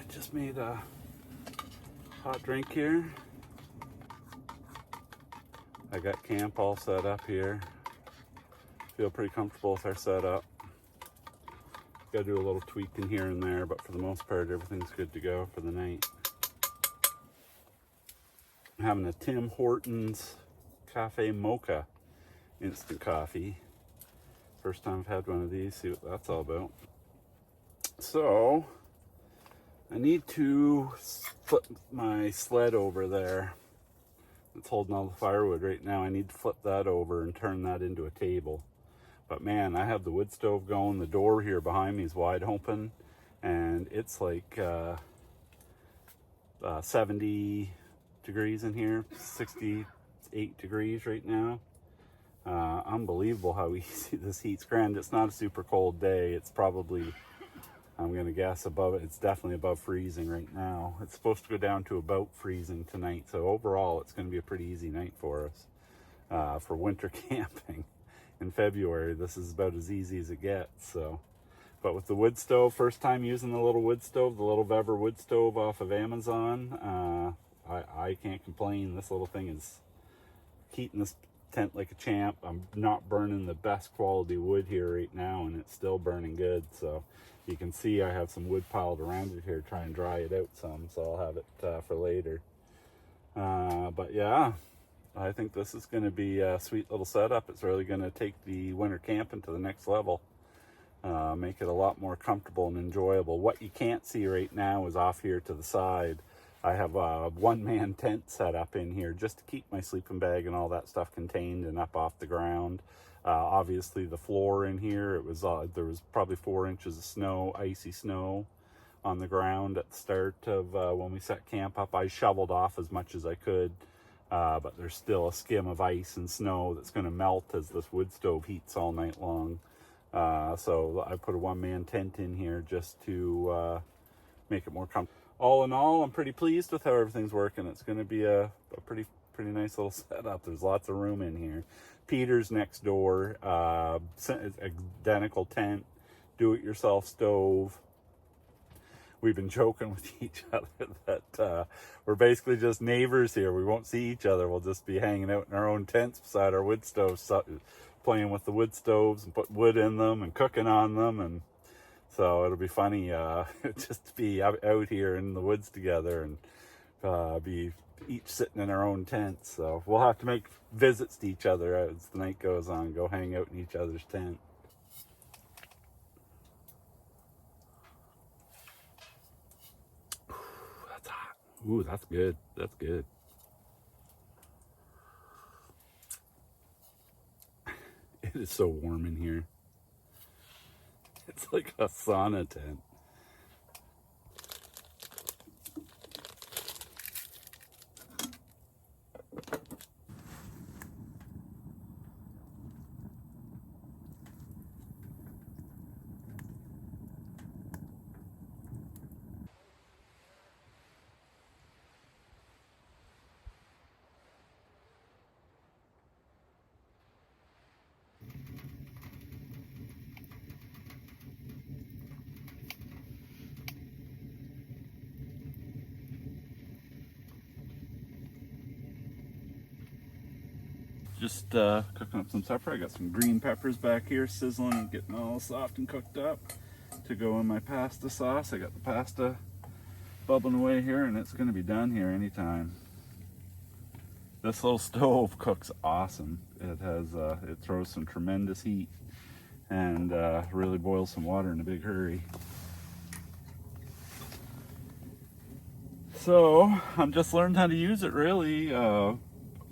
just made a hot drink here. I got camp all set up here. Feel pretty comfortable with our setup. Got to do a little tweaking here and there, but for the most part, everything's good to go for the night. I'm having a Tim Hortons Cafe Mocha instant coffee. First time I've had one of these, see what that's all about. So, I need to flip my sled over there. It's holding all the firewood right now. I need to flip that over and turn that into a table. But man, I have the wood stove going. The door here behind me is wide open, and it's like 70 degrees in here, 68 degrees right now. Unbelievable how easy this heat's. Granted, it's not a super cold day. It's probably, I'm gonna guess, above, it's definitely above freezing right now. It's supposed to go down to about freezing tonight. So overall, it's gonna be a pretty easy night for us for winter camping. In February, this is about as easy as it gets. So, but with the wood stove, first time using the little wood stove, the little Vevor wood stove off of Amazon, I can't complain. This little thing is heating this tent like a champ. I'm not burning the best quality wood here right now, and it's still burning good. So you can see I have some wood piled around it here, trying to dry it out some, so I'll have it for later. But yeah, I think this is going to be a sweet little setup. It's really going to take the winter camping to the next level. Make it a lot more comfortable and enjoyable. What you can't see right now is off here to the side. I have a one-man tent set up in here just to keep my sleeping bag and all that stuff contained and up off the ground. Obviously the floor in here, it was there was probably 4 inches of snow, icy snow on the ground at the start of when we set camp up. I shoveled off as much as I could, but there's still a skim of ice and snow that's going to melt as this wood stove heats all night long. So I put a one-man tent in here just to make it more comfortable. All in all, I'm pretty pleased with how everything's working. It's going to be a pretty nice little setup. There's lots of room in here. Peter's next door, identical tent, do-it-yourself stove. We've been joking with each other that we're basically just neighbors here. We won't see each other. We'll just be hanging out in our own tents beside our wood stoves, playing with the wood stoves and putting wood in them and cooking on them. And so it'll be funny just to be out here in the woods together and be each sitting in our own tents. So we'll have to make visits to each other as the night goes on, go hang out in each other's tent. Ooh, that's hot. Ooh, that's good. That's good. It is so warm in here. It's like a sauna tent. Just cooking up some supper. I got some green peppers back here sizzling and getting all soft and cooked up to go in my pasta sauce. I got the pasta bubbling away here, and it's going to be done here anytime. This little stove cooks awesome. It has it throws some tremendous heat and really boils some water in a big hurry. So I'm just learning how to use it, really.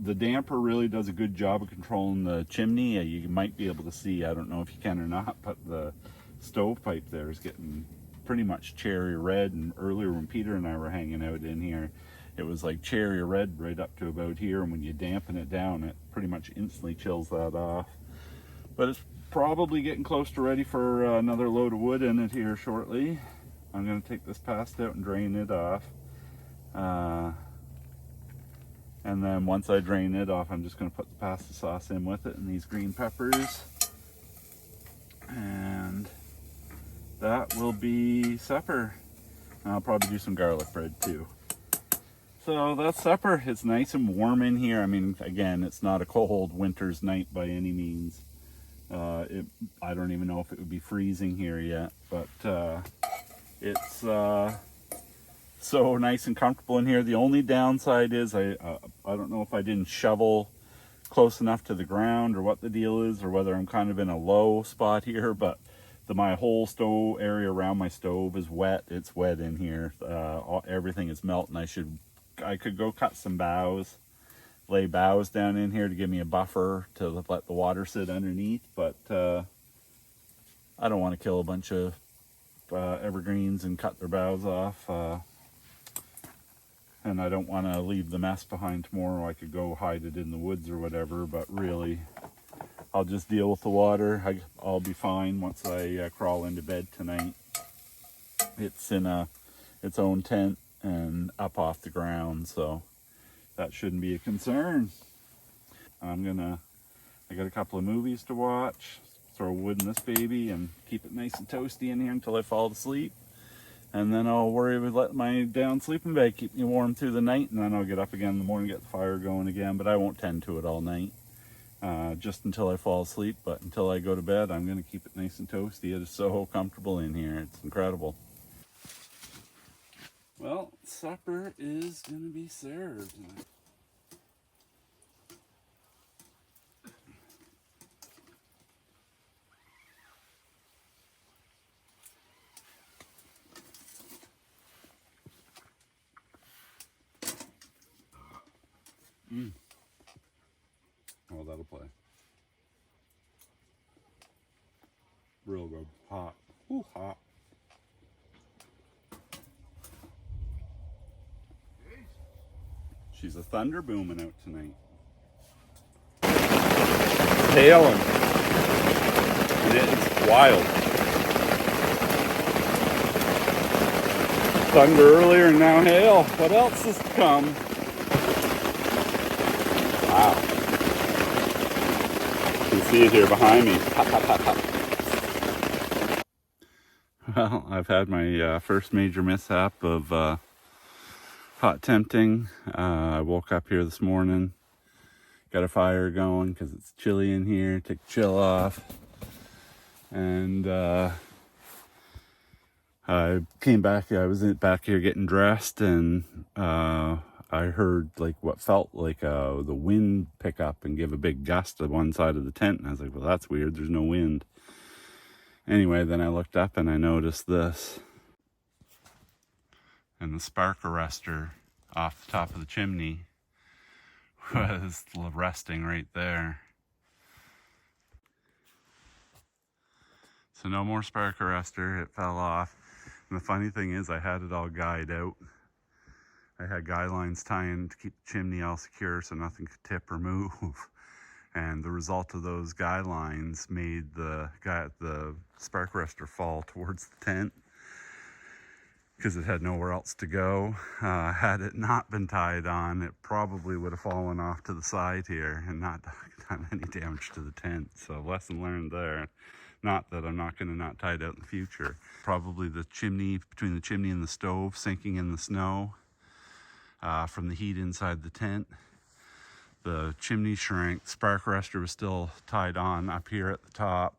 The damper really does a good job of controlling the chimney. You might be able to see, I don't know if you can or not, but the stovepipe there is getting pretty much cherry red. And earlier when Peter and I were hanging out in here, it was like cherry red right up to about here. And when you dampen it down, it pretty much instantly chills that off. But it's probably getting close to ready for another load of wood in it here shortly. I'm going to take this pasta out and drain it off. And then once I drain it off, I'm just going to put the pasta sauce in with it and these green peppers. And that will be supper. I'll probably do some garlic bread too. So that's supper. It's nice and warm in here. I mean, again, it's not a cold winter's night by any means. I don't even know if it would be freezing here yet, but it's so nice and comfortable in here. The only downside is I don't know if I didn't shovel close enough to the ground or what the deal is, or whether I'm kind of in a low spot here, but my whole stove area around my stove is wet. It's wet in here. Everything is melting. I could go cut some boughs, lay boughs down in here to give me a buffer to let the water sit underneath, but I don't want to kill a bunch of evergreens and cut their boughs off, and I don't want to leave the mess behind tomorrow. I could go hide it in the woods or whatever, but really I'll just deal with the water. I'll be fine once I crawl into bed tonight. It's in its own tent and up off the ground, so that shouldn't be a concern. I got a couple of movies to watch, throw wood in this baby and keep it nice and toasty in here until I fall asleep. And then I'll worry about letting my down sleeping bag keep me warm through the night, and then I'll get up again in the morning, get the fire going again, but I won't tend to it all night. Just until I fall asleep, but until I go to bed, I'm going to keep it nice and toasty. It is so comfortable in here. It's incredible. Well, supper is going to be served. Oh, that'll play. Real good. Hot. Ooh, hot. She's a thunder booming out tonight. It's hailing. And it's wild. Thunder earlier and now hail. What else has come? Wow. You can see it here behind me. Pop, pop, pop, pop. Well, I've had my first major mishap of hot tempting. I woke up here this morning, got a fire going because it's chilly in here, take the chill off. And I came back, I was back here getting dressed, and I heard like what felt like the wind pick up and give a big gust to one side of the tent. And I was like, well, that's weird, there's no wind. Anyway, then I looked up and I noticed this. And the spark arrestor off the top of the chimney was resting right there. So no more spark arrestor, it fell off. And the funny thing is I had it all guyed out. I had guy lines tying to keep the chimney all secure so nothing could tip or move. And the result of those guy lines made the spark arrestor fall towards the tent because it had nowhere else to go. Had it not been tied on, it probably would have fallen off to the side here and not done any damage to the tent. So lesson learned there. Not that I'm not going to not tie it out in the future. Probably the chimney, between the chimney and the stove, sinking in the snow from the heat inside the tent. The chimney shrank, spark arrestor was still tied on up here at the top,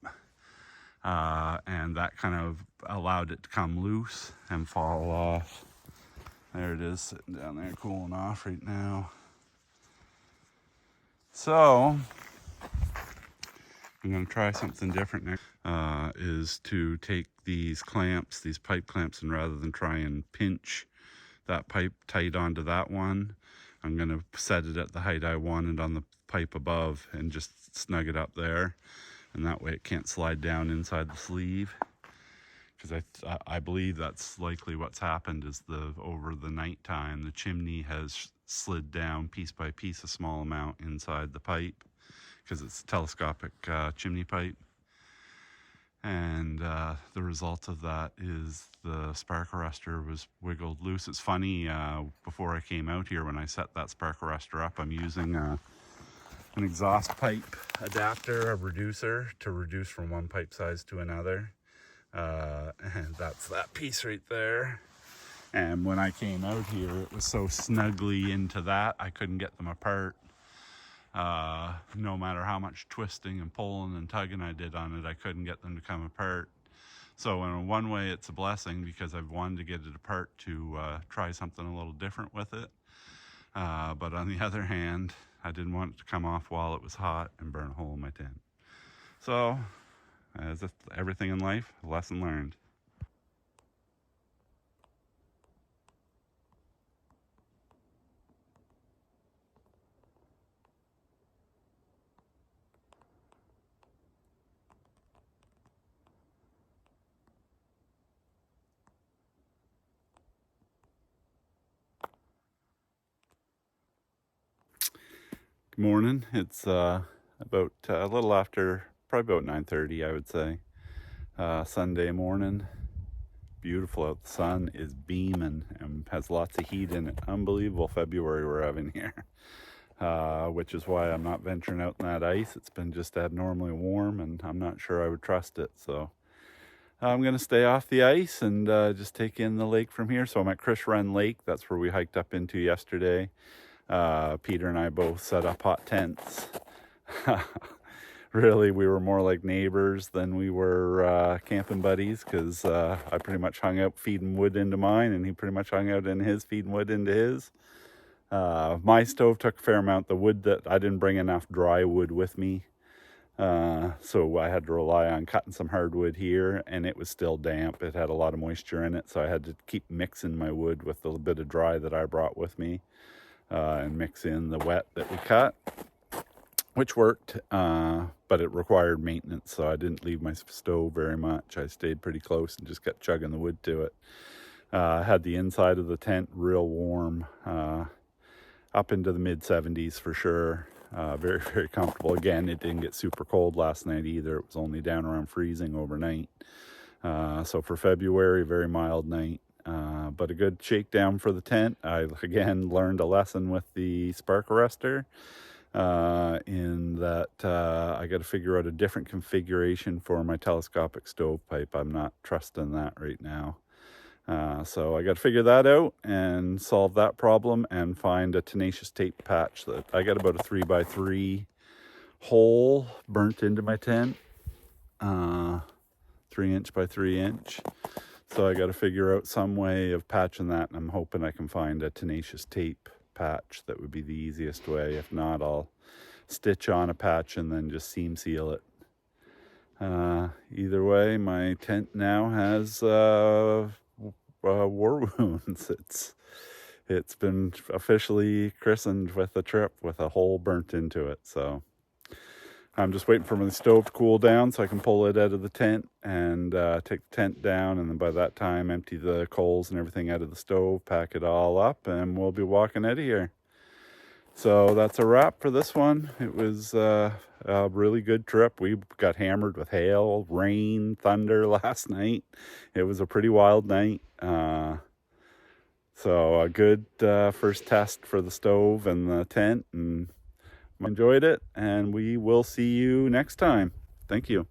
and that kind of allowed it to come loose and fall off. There it is, sitting down there cooling off right now. So I'm going to try something different next, is to take these clamps, these pipe clamps, and rather than try and pinch that pipe tight onto that one, I'm going to set it at the height I wanted on the pipe above and just snug it up there. And that way it can't slide down inside the sleeve. Because I believe that's likely what's happened is over the nighttime, the chimney has slid down piece by piece a small amount inside the pipe because it's a telescopic chimney pipe. And the result of that is the spark arrestor was wiggled loose. It's funny, before I came out here, when I set that spark arrestor up, I'm using an exhaust pipe adapter, a reducer, to reduce from one pipe size to another. And that's that piece right there. And when I came out here, it was so snugly into that, I couldn't get them apart. No matter how much twisting and pulling and tugging I did on it, I couldn't get them to come apart. So in one way, it's a blessing because I've wanted to get it apart to try something a little different with it. But on the other hand, I didn't want it to come off while it was hot and burn a hole in my tent. So, as everything in life, lesson learned. Good morning. It's about a little after, probably about 9:30, I would say. Sunday morning. Beautiful out. The sun is beaming and has lots of heat in it. Unbelievable February we're having here. Which is why I'm not venturing out in that ice. It's been just abnormally warm and I'm not sure I would trust it. So I'm going to stay off the ice and just take in the lake from here. So I'm at Chris Run Lake. That's where we hiked up into yesterday. Peter and I both set up hot tents. Really, we were more like neighbors than we were camping buddies, because I pretty much hung out feeding wood into mine and he pretty much hung out in his feeding wood into his. My stove took a fair amount. The wood that I didn't bring enough dry wood with me, so I had to rely on cutting some hardwood here, and it was still damp. It had a lot of moisture in it, so I had to keep mixing my wood with a little bit of dry that I brought with me, and mix in the wet that we cut, which worked, but it required maintenance, so I didn't leave my stove very much. I stayed pretty close and just kept chugging the wood to it. Had the inside of the tent real warm, up into the mid-70s for sure. Very, very comfortable. Again, it didn't get super cold last night either. It was only down around freezing overnight. So for February, very mild night. But a good shakedown for the tent. I, again, learned a lesson with the spark arrestor, in that I got to figure out a different configuration for my telescopic stovepipe. I'm not trusting that right now. So I got to figure that out and solve that problem and find a tenacious tape patch. That I got about a 3x3 hole burnt into my tent, 3" by 3". So I got to figure out some way of patching that, and I'm hoping I can find a tenacious tape patch. That would be the easiest way. If not, I'll stitch on a patch and then just seam seal it. Either way, my tent now has war wounds. It's been officially christened with a trip with a hole burnt into it. So I'm just waiting for my stove to cool down so I can pull it out of the tent and take the tent down, and then by that time empty the coals and everything out of the stove, pack it all up, and we'll be walking out of here. So that's a wrap for this one. It was a really good trip. We got hammered with hail, rain, thunder last night. It was a pretty wild night. So a good first test for the stove and the tent, and enjoyed it, and we will see you next time. Thank you.